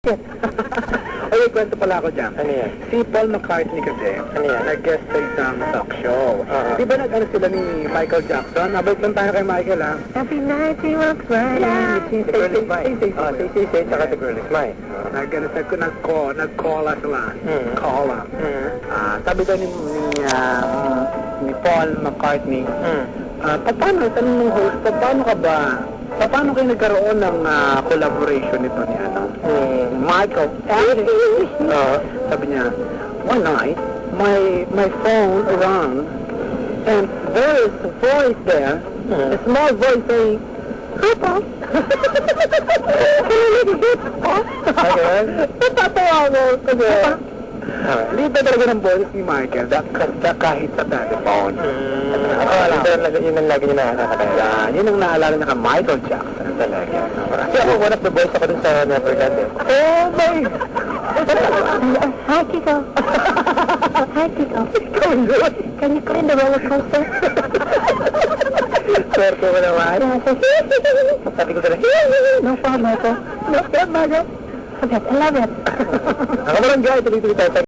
shit. Ay, may kwento pala ako dyan. Ano yan? Si Paul McCartney kasi, Ano yan? nag-guest sa isang talk show. Oo. Di ba nag-ano sila ni Michael Jackson? Nabalik lang tayo kay Michael, ha? Every night we walk right Yeah. out. Si The Girl Is Mine. Say, Oh, say, tsaka The Girl Is Mine. Nag-ano sa nag-call sila. Mm. Call. Sabi daw ni Paul McCartney, paano, tanong ng host, paano kayo nagkaroon ng collaboration nito ni Michael? Sabi niya, one night, my phone rang, and there is a voice there, a small voice saying, "Hi, Paul." Okay. Natatawa ako kasi hindi pa talaga ng boses ni Michael kahit sa telephone. Yun ang lagi niya nakakatanda. Yun ang naalala niya ka Michael Jackson talaga. Kasi ako, one of the boys ako dun sa Neverland eh. Oh my! Hi, Kiko. Hi, Kiko. Ikaw yun! Can you clean the roller coaster? Swerte mo naman. Sabi ko talaga, No problem, Michael. No, Michael. I love it. Ako barangay, tuloy-tuloy tayo.